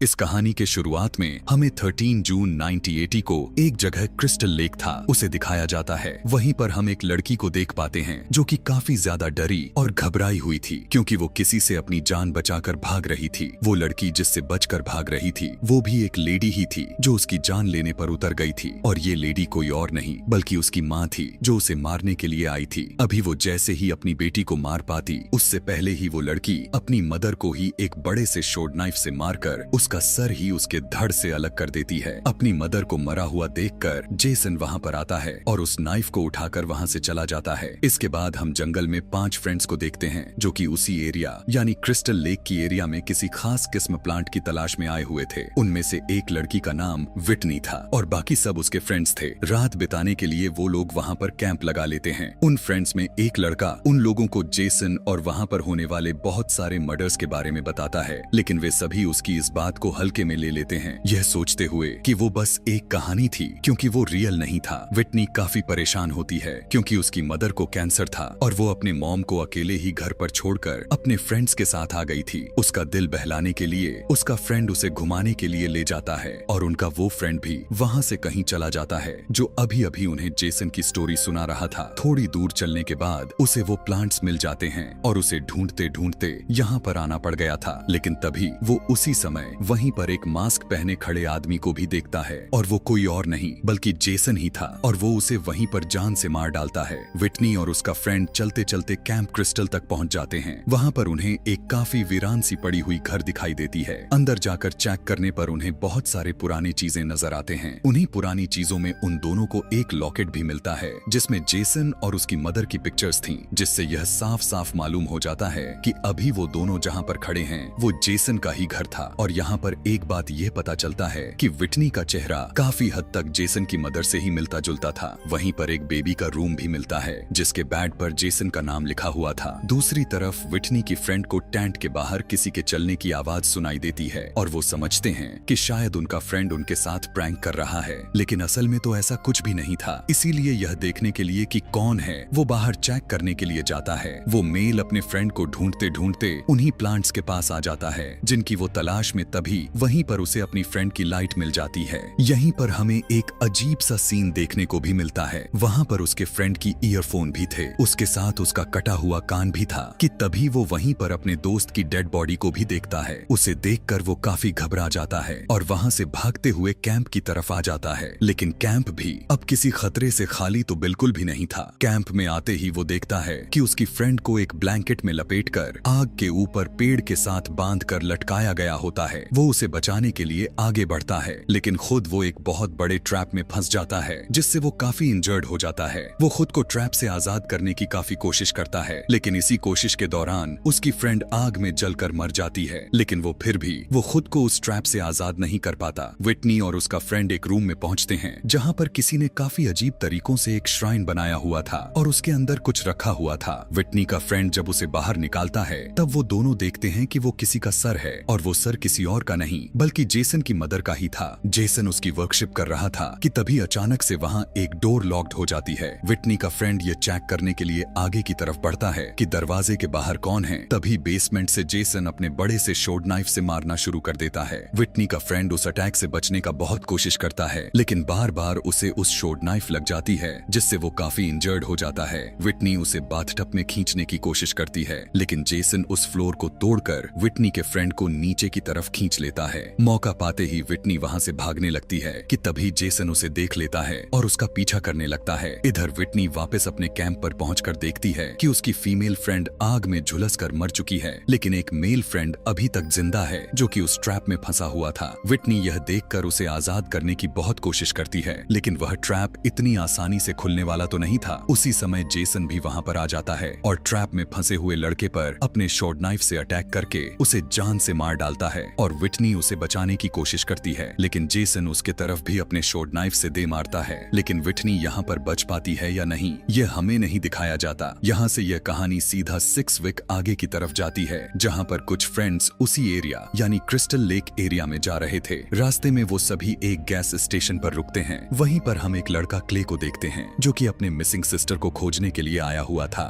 इस कहानी के शुरुआत में हमें 13 जून 1980 को एक जगह क्रिस्टल लेक था उसे दिखाया जाता है। वहीं पर हम एक लड़की को देख पाते हैं जो कि काफी ज्यादा डरी और घबराई हुई थी क्योंकि वो किसी से अपनी जान बचाकर भाग रही थी। वो लड़की जिससे बचकर भाग रही थी वो भी एक लेडी ही थी जो उसकी जान लेने पर उतर गई थी, और ये लेडी कोई और नहीं बल्कि उसकी माँ थी जो उसे मारने के लिए आई थी। अभी वो जैसे ही अपनी बेटी को मार पाती उससे पहले ही वो लड़की अपनी मदर को ही एक बड़े से शॉर्ट नाइफ से मारकर उसका सर ही उसके धड़ से अलग कर देती है। अपनी मदर को मरा हुआ देखकर जेसन वहाँ पर आता है और उस नाइफ को उठाकर वहाँ से चला जाता है। इसके बाद हम जंगल में 5 फ्रेंड्स को देखते हैं जो कि उसी एरिया यानी क्रिस्टल लेक की एरिया में किसी खास किस्म प्लांट की तलाश में आए हुए थे। उनमें से एक लड़की का नाम विटनी था और बाकी सब उसके फ्रेंड्स थे। रात बिताने के लिए वो लोग वहाँ पर कैंप लगा लेते हैं। उन फ्रेंड्स में एक लड़का उन लोगों को जेसन और वहाँ पर होने वाले बहुत सारे मर्डर्स के बारे में बताता है, लेकिन वे सभी उसकी इस बात को हल्के में ले लेते हैं, यह सोचते हुए कि वो बस एक कहानी थी क्योंकि वो रियल नहीं था। विटनी काफी परेशान होती है क्योंकि उसकी मदर को कैंसर था और वो अपने मॉम को अकेले ही घर पर छोड़कर अपने फ्रेंड्स के साथ आ गई थी। उसका दिल बहलाने के लिए उसका फ्रेंड उसे घुमाने के लिए ले जाता है और उनका वो फ्रेंड भी वहाँ से कहीं चला जाता है जो अभी अभी उन्हें जेसन की स्टोरी सुना रहा था। थोड़ी दूर चलने के बाद उसे वो प्लांट्स मिल जाते हैं और उसे ढूंढते ढूंढते यहाँ पर आना पड़ गया था। लेकिन तभी वो उसी समय वहीं पर एक मास्क पहने खड़े आदमी को भी देखता है और वो कोई और नहीं बल्कि जेसन ही था और वो उसे वहीं पर जान से मार डालता है। विटनी और उसका फ्रेंड चलते चलते कैंप क्रिस्टल तक पहुंच जाते हैं। वहाँ पर उन्हें एक काफी वीरान सी पड़ी हुई घर दिखाई देती है। अंदर जाकर चेक करने पर उन्हें बहुत सारे पुरानी चीजें नजर आते हैं। उन्हीं पुरानी चीजों में उन दोनों को एक लॉकेट भी मिलता है जिसमें जेसन और उसकी मदर की पिक्चर्स थीं, जिससे यह साफ साफ मालूम हो जाता है कि अभी वो दोनों जहाँ पर खड़े हैं वो जेसन का ही घर था। और यहाँ पर एक बात ये पता चलता है कि विटनी का चेहरा काफी हद तक जेसन की मदर से ही मिलता जुलता था। वहीं पर एक बेबी का रूम भी मिलता है जिसके बेड पर जेसन का नाम लिखा हुआ था। दूसरी तरफ विटनी की फ्रेंड को टेंट के बाहर किसी के चलने की आवाज सुनाई देती है और वो समझते हैं कि शायद उनका फ्रेंड उनके साथ प्रैंक कर रहा है, लेकिन असल में तो ऐसा कुछ भी नहीं था। इसीलिए यह देखने के लिए कि कौन है वो बाहर चेक करने के लिए जाता है। वो मेल अपने फ्रेंड को ढूंढते ढूंढते उन्हीं प्लांट्स के पास आ जाता है जिनकी वो तलाश में तभी वहीं पर उसे अपनी फ्रेंड की लाइट मिल जाती है। यहीं पर हमें एक अजीब सा सीन देखने को भी मिलता है। वहाँ पर उसके फ्रेंड की ईयरफोन भी थे, उसके साथ उसका कटा हुआ कान भी था कि तभी वो वहीं पर अपने दोस्त की डेड बॉडी को भी देखता है। उसे देखकर वो काफी घबरा जाता है और वहाँ से भागते हुए कैंप की तरफ आ जाता है। लेकिन कैंप भी अब किसी खतरे से खाली तो बिल्कुल भी नहीं था। कैंप में आते ही वो देखता है कि उसकी फ्रेंड को एक ब्लैंकेट में लपेटकर आग के ऊपर पेड़ के साथ बांधकर लटकाया गया होता है। वो उसे बचाने के लिए आगे बढ़ता है लेकिन खुद वो एक बहुत बड़े ट्रैप में फंस जाता है जिससे वो काफी इंजर्ड हो जाता है। वो खुद को ट्रैप से आजाद करने की काफी कोशिश करता है, लेकिन इसी कोशिश के दौरान उसकी फ्रेंड आग में जलकर मर जाती है। लेकिन वो फिर भी वो खुद को उस ट्रैप से आजाद नहीं कर पाता। विटनी और उसका फ्रेंड एक रूम में पहुंचते हैं जहाँ पर किसी ने काफी अजीब तरीकों से एक श्राइन बनाया हुआ था और उसके अंदर कुछ रखा हुआ था। विटनी का फ्रेंड जब उसे बाहर निकालता है तब वो दोनों देखते हैं कि वो किसी का सर है और वो सर किसी और का नहीं बल्कि जेसन की मदर का ही था। जेसन उसकी वर्कशिप कर रहा था कि तभी अचानक से वहाँ एक डोर लॉक्ड हो जाती है। विटनी का फ्रेंड ये चेक करने के लिए आगे की तरफ बढ़ता है कि दरवाजे के बाहर कौन है। तभी बेसमेंट से जेसन अपने बड़े से शॉर्ट नाइफ से मारना शुरू कर देता है। विटनी का फ्रेंड उस अटैक से बचने का बहुत कोशिश करता है लेकिन बार बार उसे उस शॉर्ट नाइफ लग जाती है जिससे वो काफी इंजर्ड हो जाता है। विटनी उसे बाथटब में खींचने की कोशिश करती है लेकिन जेसन उस फ्लोर को तोड़कर विटनी के फ्रेंड को नीचे की तरफ खींच लेता है। मौका पाते ही विटनी वहाँ से भागने लगती है कि तभी जेसन उसे देख लेता है और उसका पीछा करने लगता है। इधर विटनी वापस अपने कैंप पर पहुंचकर देखती है कि उसकी फीमेल फ्रेंड आग में झुलसकर मर चुकी है, लेकिन एक मेल फ्रेंड अभी तक जिंदा है जो कि उस ट्रैप में फंसा हुआ था। विटनी यह देखकर उसे आजाद करने की बहुत कोशिश करती है लेकिन वह ट्रैप इतनी आसानी से खुलने वाला तो नहीं था। उसी समय जेसन भी वहाँ पर आ जाता है और ट्रैप में फंसे हुए लड़के पर अपने शॉर्ट नाइफ से अटैक करके उसे जान से मार डालता है और विटनी उसे बचाने की कोशिश करती है लेकिन जेसन उसके तरफ भी अपने शॉर्ट नाइफ से दे मारता है। लेकिन विटनी यहाँ पर बच पाती है या नहीं यह हमें नहीं दिखाया जाता। यहाँ से यह कहानी सीधा 6 वीक आगे की तरफ जाती है जहाँ पर कुछ फ्रेंड्स उसी एरिया यानी क्रिस्टल लेक एरिया में जा रहे थे। रास्ते में वो सभी एक गैस स्टेशन पर रुकते हैं। वहीं पर हम एक लड़का क्ले को देखते हैं जो कि अपने मिसिंग सिस्टर को खोजने के लिए आया हुआ था।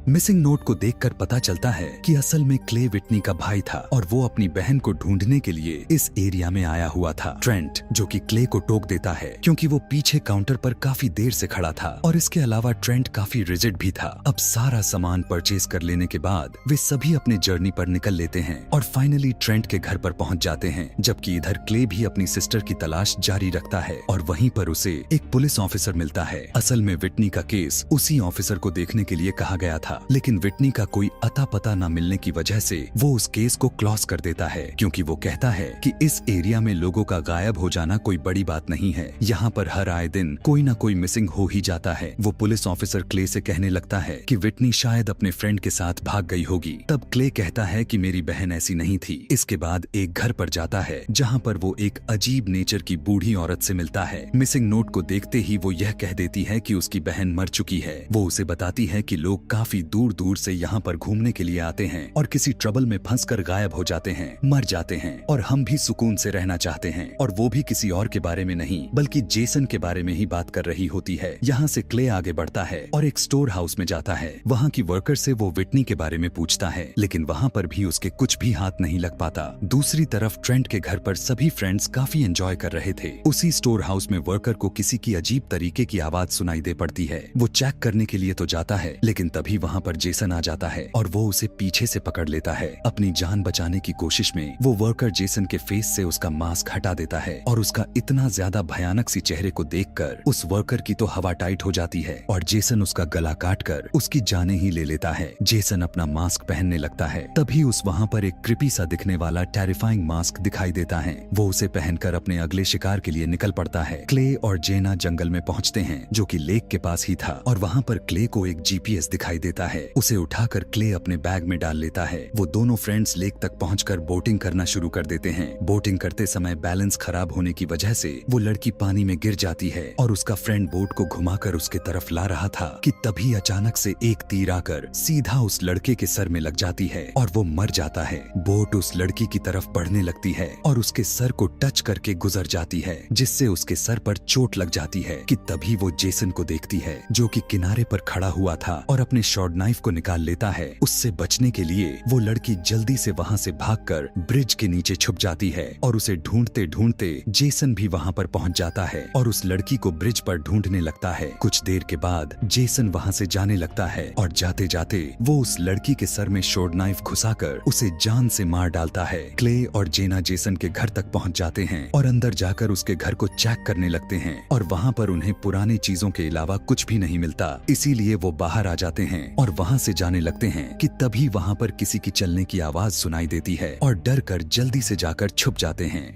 मिसिंग नोट को देखकर पता चलता है कि असल में क्ले विटनी का भाई था और वो अपनी बहन को ढूंढने के लिए इस एरिया में आया हुआ था। ट्रेंट जो कि क्ले को टोक देता है क्योंकि वो पीछे काउंटर पर काफी देर से खड़ा था और इसके अलावा ट्रेंट काफी रिजिड भी था। अब सारा सामान परचेज कर लेने के बाद वे सभी अपने जर्नी पर निकल लेते हैं और फाइनली ट्रेंट के घर पर पहुंच जाते हैं, जबकि इधर क्ले भी अपनी सिस्टर की तलाश जारी रखता है और वहीं पर उसे एक पुलिस ऑफिसर मिलता है। असल में विटनी का केस उसी ऑफिसर को देखने के लिए कहा गया था, लेकिन विटनी का कोई अता पता न मिलने की वजह से वो उस केस को क्लोज कर देता है, क्योंकि वो कहता है कि इस एरिया में लोगों का गायब हो जाना कोई बड़ी बात नहीं है। यहाँ पर हर आए दिन कोई न कोई मिसिंग हो ही जाता है। वो पुलिस ऑफिसर क्ले से कहने लगता है कि विटनी शायद अपने फ्रेंड के साथ भाग गई होगी। तब क्ले कहता है कि मेरी बहन ऐसी नहीं थी। इसके बाद एक घर पर जाता है जहाँ पर वो एक अजीब नेचर की बूढ़ी औरत से मिलता है। मिसिंग नोट को देखते ही वो यह कह देती है कि उसकी बहन मर चुकी है। वो उसे बताती है कि लोग काफी दूर दूर से यहाँ पर घूमने के लिए आते हैं और किसी ट्रबल में फंसकर गायब हो जाते हैं, मर जाते हैं और हम भी सुकून से रहना चाहते हैं। और वो भी किसी और के बारे में नहीं बल्कि जेसन के बारे में ही बात कर रही होती है। यहाँ से क्ले आगे बढ़ता है और एक स्टोर हाउस में जाता है। वहाँ की वर्कर से वो विटनी के बारे में पूछता है, लेकिन वहाँ पर भी उसके कुछ भी हाथ नहीं लग पाता। दूसरी तरफ ट्रेंट के घर पर सभी फ्रेंड्स काफी एंजॉय कर रहे थे। उसी स्टोर हाउस में वर्कर को किसी की अजीब तरीके की आवाज सुनाई दे पड़ती है। वो चेक करने के लिए तो जाता है, लेकिन तभी वहाँ पर जेसन आ जाता है और वो उसे पीछे से पकड़ लेता है। अपनी जान बचाने की कोशिश में वो वर्कर जेसन के फेस से उसका मास्क हटा देता है और उसका इतना ज्यादा भयानक सी चेहरे को देखकर उस वर्कर की तो हवा टाइट हो जाती है और जेसन उसका गला काटकर उसकी जाने ही ले लेता है। जेसन अपना मास्क पहनने लगता है, तभी उस वहाँ पर एक क्रिपी सा दिखने वाला टेरिफाइंग मास्क दिखाई देता है। वो उसे पहनकर अपने अगले शिकार के लिए निकल पड़ता है। क्ले और जेना जंगल में पहुँचते हैं जो कि लेक के पास ही था और वहाँ पर क्ले को एक GPS दिखाई देता है। उसे उठाकर क्ले अपने बैग में डाल लेता है। वो दोनों फ्रेंड्स लेक तक पहुंचकर बोटिंग करना शुरू कर देते हैं। बोटिंग करते समय बैलेंस खराब होने की वजह से वो लड़की पानी में गिर जाती है और उसका फ्रेंड बोट को घुमाकर उसके तरफ ला रहा था कि तभी अचानक से एक तीर आकर सीधा उस लड़के के सर में लग जाती है और वो मर जाता है। बोट उस लड़की की तरफ बढ़ने लगती है और उसके सर को टच करके गुजर जाती है, जिससे उसके सर पर चोट लग जाती है कि तभी वो जेसन को देखती है जो कि किनारे पर खड़ा हुआ था और अपने शॉर्ट नाइफ को निकाल लेता है। उससे बचने के लिए वो लड़की जल्दी से वहाँ से भागकर ब्रिज के नीचे छुप जाती है और उसे ढूंढते ढूंढते जेसन भी वहाँ पर पहुँच जाता है और उस लड़की को ब्रिज पर ढूंढने लगता है। कुछ देर के बाद जेसन वहाँ से जाने लगता है और जाते जाते वो उस लड़की के सर में शॉर्ट नाइफ घुसाकर उसे जान से मार डालता है। क्ले और जेना जेसन के घर तक पहुँच जाते हैं और अंदर जाकर उसके घर को चेक करने लगते हैं और वहाँ पर उन्हें पुरानी चीजों के अलावा कुछ भी नहीं मिलता। इसीलिए वो बाहर आ जाते हैं और वहाँ से जाने लगते हैं कि तभी वहाँ पर किसी की चलने की आवाज सुनाई देती है और डर कर जल्दी से जाकर छुप जाते हैं।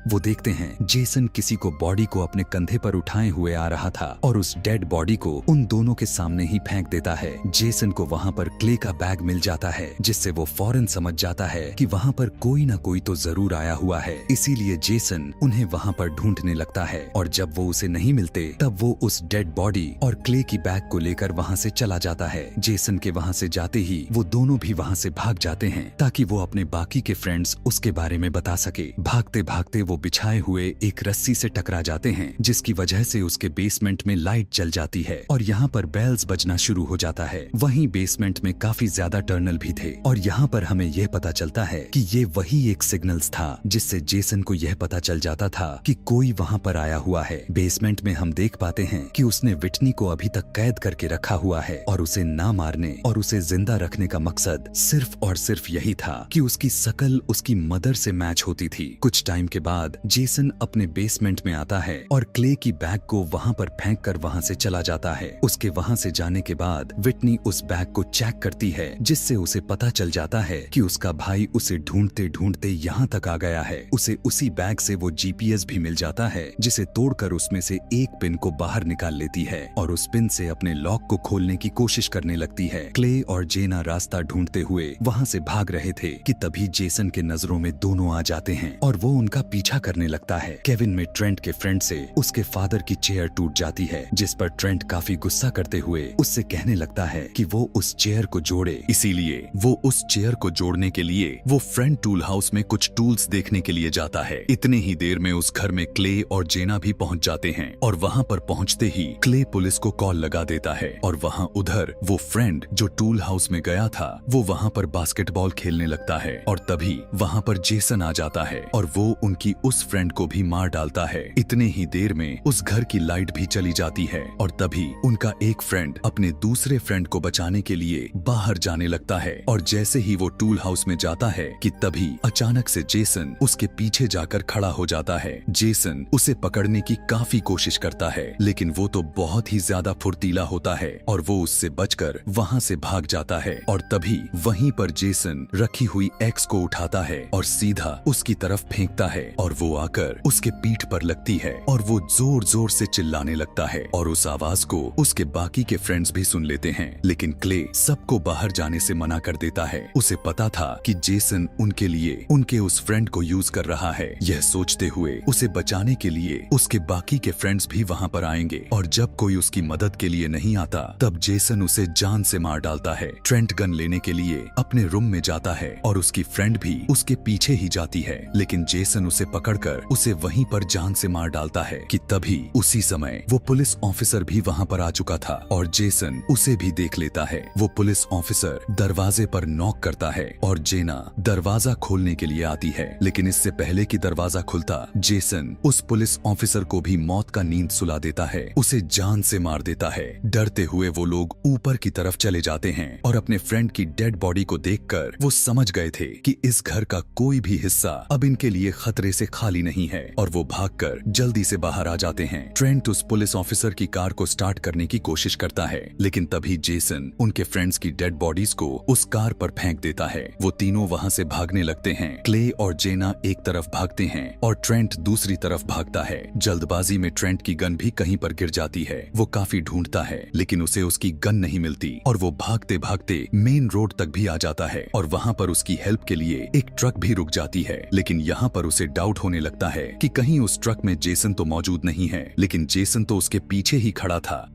वो देखते हैं जेसन किसी को बॉडी को अपने कंधे पर उठाए हुए आ रहा था और उस डेड बॉडी को उन दोनों के सामने ही फेंक देता है। जेसन को वहाँ पर क्ले का बैग मिल जाता है, जिससे वो फौरन समझ जाता है कि वहाँ पर कोई ना कोई तो जरूर आया हुआ है। इसीलिए जेसन उन्हें वहाँ पर ढूंढने लगता है और जब वो उसे नहीं मिलते तब वो उस डेड बॉडी और क्ले की बैग को लेकर वहाँ से चला जाता है। जेसन के वहाँ से जाते ही वो दोनों भी वहाँ से भाग जाते हैं ताकि वो अपने बाकी के फ्रेंड्स उसके बारे में बता सके। भागते भागते वो बिछाए हुए एक रस्सी से टकरा जाते हैं, जिसकी वजह से उसके बेसमेंट में लाइट जल जाती है और यहाँ पर बेल्स बजना शुरू हो जाता है। वहीं बेसमेंट में काफी ज्यादा टर्नल भी थे और यहाँ पर हमें यह पता चलता है कि ये वही एक सिग्नल्स था जिससे जेसन को यह पता चल जाता था कि कोई वहाँ पर आया हुआ है। बेसमेंट में हम देख पाते हैं कि उसने विटनी को अभी तक कैद करके रखा हुआ है और उसे ना मारने और उसे जिंदा रखने का मकसद सिर्फ और सिर्फ यही था कि उसकी शकल उसकी मदर से मैच होती थी। कुछ टाइम के बाद जेसन अपने बेसमेंट में आता है और क्ले की बैग को वहाँ पर फेंक कर वहाँ से चला जाता है। उसके वहाँ से जाने के बाद विटनी उस बैग को चेक करती है, जिससे उसे पता चल जाता है कि उसका भाई उसे ढूंढते ढूंढते यहाँ तक आ गया है। उसे उसी बैग से वो GPS भी मिल जाता है, जिसे तोड़कर उसमें से एक पिन को बाहर निकाल लेती है और उस पिन से अपने लॉक को खोलने की कोशिश करने लगती है। क्ले और जेना रास्ता ढूंढते हुए वहाँ से भाग रहे थे कि तभी जेसन के नजरों में दोनों आ जाते हैं और वो उनका पीछा पीछा करने लगता है। केविन में ट्रेंट के फ्रेंड से उसके फादर की चेयर टूट जाती है, जिस पर ट्रेंट काफी गुस्सा करते हुए उससे कहने लगता है कि वो उस चेयर को जोड़े। इसीलिए वो उस चेयर को जोड़ने के लिए वो फ्रेंड टूल हाउस में कुछ टूल्स देखने के लिए जाता है। इतने ही देर में उस घर में क्ले और जेना भी पहुंच जाते हैं और वहां पर पहुंचते ही क्ले पुलिस को कॉल लगा देता है और वहां उधर वो फ्रेंड जो टूल हाउस में गया था वो वहां पर बास्केटबॉल खेलने लगता है और तभी वहां पर जेसन आ जाता है और वो उनकी उस फ्रेंड को भी मार डालता है। इतने ही देर में उस घर की लाइट भी चली जाती है और तभी उनका एक फ्रेंड अपने दूसरे फ्रेंड को बचाने के लिए बाहर जाने लगता है और जैसे ही वो टूल हाउस में जाता है कि तभी अचानक से जेसन उसके पीछे जाकर खड़ा हो जाता है। जेसन उसे पकड़ने की काफी कोशिश करता है लेकिन वो तो बहुत ही ज्यादा फुर्तीला होता है और वो उससे बचकर वहां से भाग जाता है और तभी वहीं पर जेसन रखी हुई एक्स को उठाता है और सीधा उसकी तरफ फेंकता है और वो आकर उसके पीठ पर लगती है और वो जोर जोर से चिल्लाने लगता है और उस आवाज को उसके बाकी के फ्रेंड्स भी सुन लेते हैं। लेकिन क्ले सबको बाहर जाने से मना कर देता है। उसे पता था कि जेसन उनके लिए उनके उस फ्रेंड को यूज कर रहा है। यह सोचते हुए उसे बचाने के लिए उसके बाकी के फ्रेंड्स भी वहां पर आएंगे और जब कोई उसकी मदद के लिए नहीं आता तब जेसन उसे जान से मार डालता है। ट्रेंट गन लेने के लिए अपने रूम में जाता है और उसकी फ्रेंड भी उसके पीछे ही जाती है लेकिन जेसन उसे पकड़कर उसे वहीं पर जान से मार डालता है कि तभी उसी समय वो पुलिस ऑफिसर भी वहां पर आ चुका था और जेसन उसे भी देख लेता है। वो पुलिस ऑफिसर दरवाजे पर नॉक करता है और जेना दरवाजा खोलने के लिए आती है लेकिन इससे पहले कि दरवाजा खुलता जेसन उस पुलिस ऑफिसर को भी मौत का नींद सुला देता है, उसे जान से मार देता है। डरते हुए वो लोग ऊपर की तरफ चले जाते हैं और अपने फ्रेंड की डेड बॉडी को देखकर वो समझ गए थे कि इस घर का कोई भी हिस्सा अब इनके लिए खतरे से खाली नहीं है और वो भागकर जल्दी से बाहर आ जाते हैं। ट्रेंट उस पुलिस ऑफिसर की कार को स्टार्ट करने की कोशिश करता है लेकिन तभी जेसन उनके फ्रेंड्स की डेड बॉडीज को उस कार पर फेंक देता है। वो तीनों वहां से भागने लगते हैं। क्ले और जेना एक तरफ भागते हैं और ट्रेंट दूसरी तरफ भागता है। जल्दबाजी में ट्रेंट की गन भी कहीं पर गिर जाती है। वो काफी ढूंढता है लेकिन उसे उसकी गन नहीं मिलती और वो भागते भागते मेन रोड तक भी आ जाता है और वहां पर उसकी हेल्प के लिए एक ट्रक भी रुक जाती है लेकिन यहाँ पर उसे डाउट होने लगता है कि कहीं उस ट्रक में जेसन तो मौजूद नहीं है लेकिन जेसन तो उसके पीछे ही खड़ा था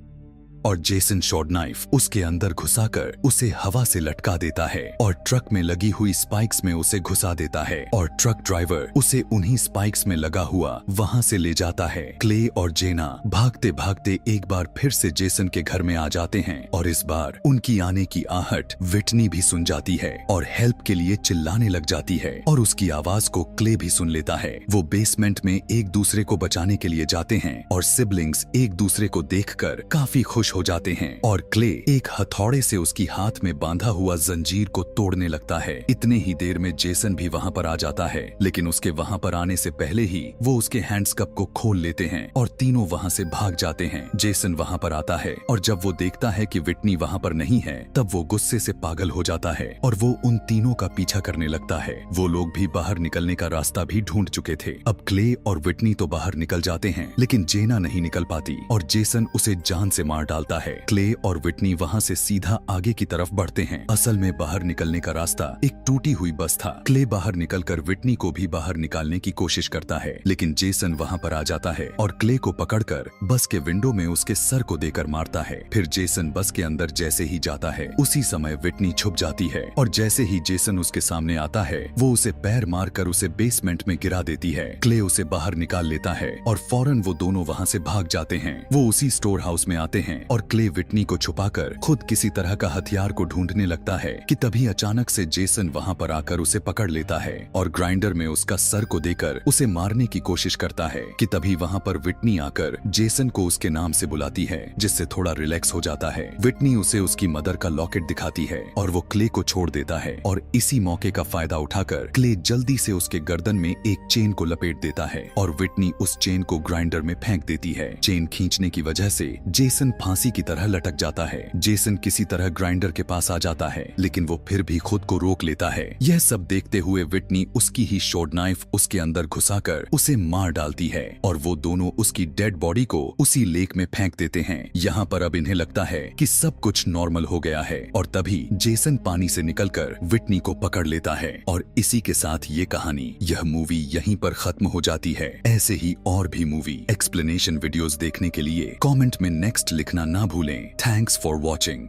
और जेसन शॉर्ट नाइफ उसके अंदर घुसाकर उसे हवा से लटका देता है और ट्रक में लगी हुई स्पाइक्स में उसे घुसा देता है और ट्रक ड्राइवर उसे उन्हीं स्पाइक्स में लगा हुआ वहां से ले जाता है। क्ले और जेना भागते भागते एक बार फिर से जेसन के घर में आ जाते हैं और इस बार उनकी आने की आहट विटनी भी सुन जाती है और हेल्प के लिए चिल्लाने लग जाती है और उसकी आवाज को क्ले भी सुन लेता है। वो बेसमेंट में एक दूसरे को बचाने के लिए जाते हैं और सिबलिंग्स एक दूसरे को देखकर काफी खुश हो जाते हैं और क्ले एक हथौड़े से उसकी हाथ में बांधा हुआ जंजीर को तोड़ने लगता है। इतने ही देर में जेसन भी वहां पर आ जाता है लेकिन उसके वहां पर आने से पहले ही वो उसके हैंड्सकप को खोल लेते हैं और तीनों वहां से भाग जाते हैं। जेसन वहां पर आता है और जब वो देखता है कि विटनी वहां पर नहीं है तब वो गुस्से से पागल हो जाता है और वो उन तीनों का पीछा करने लगता है। वो लोग भी बाहर निकलने का रास्ता भी ढूंढ चुके थे। अब क्ले और विटनी तो बाहर निकल जाते हैं लेकिन जेना नहीं निकल पाती और जेसन उसे जान से मार डालता है। क्ले और विटनी वहां से सीधा आगे की तरफ बढ़ते हैं। असल में बाहर निकलने का रास्ता एक टूटी हुई बस था। क्ले बाहर निकलकर विटनी को भी बाहर निकालने की कोशिश करता है लेकिन जेसन वहां पर आ जाता है और क्ले को पकड़कर बस के विंडो में उसके सर को देकर मारता है। फिर जेसन बस के अंदर जैसे ही जाता है उसी समय विटनी छुप जाती है और जैसे ही जेसन उसके सामने आता है वो उसे पैर मारकर उसे बेसमेंट में गिरा देती है। क्ले उसे बाहर निकाल लेता है और फौरन वो दोनों वहां से भाग जाते हैं। वो उसी स्टोर हाउस में आते हैं और क्ले विटनी को छुपाकर खुद किसी तरह का हथियार को ढूंढने लगता है कि तभी अचानक से जेसन वहां पर आकर उसे पकड़ लेता है और ग्राइंडर में उसका सर को देकर उसे मारने की कोशिश करता है कि तभी वहां पर विटनी आकर जेसन को उसके नाम से बुलाती है जिससे थोड़ा रिलैक्स हो जाता है। विटनी उसे उसकी मदर का लॉकेट दिखाती है और वो क्ले को छोड़ देता है और इसी मौके का फायदा उठाकर क्ले जल्दी से उसके गर्दन में एक चेन को लपेट देता है और विटनी उस चेन को ग्राइंडर में फेंक देती है। चेन खींचने की वजह से जेसन फांसी फांसी की तरह लटक जाता है। जेसन किसी तरह ग्राइंडर के पास आ जाता है, लेकिन वो फिर भी खुद को रोक लेता है। यह सब देखते हुए विटनी उसकी ही शॉर्ट नाइफ उसके अंदर घुसाकर उसे मार डालती है और वो दोनों उसकी डेड बॉडी को उसी लेक में फेंक देते हैं। यहाँ पर अब इन्हें लगता है कि सब कुछ नॉर्मल हो गया है और तभी जेसन पानी से निकलकर विटनी को पकड़ लेता है। और इसी के साथ ये कहानी, यह मूवी यहीं पर खत्म हो जाती है। ऐसे ही और भी मूवी एक्सप्लेनेशन वीडियोस देखने के लिए कमेंट में नेक्स्ट लिखना ना भूलें। Thanks for watching.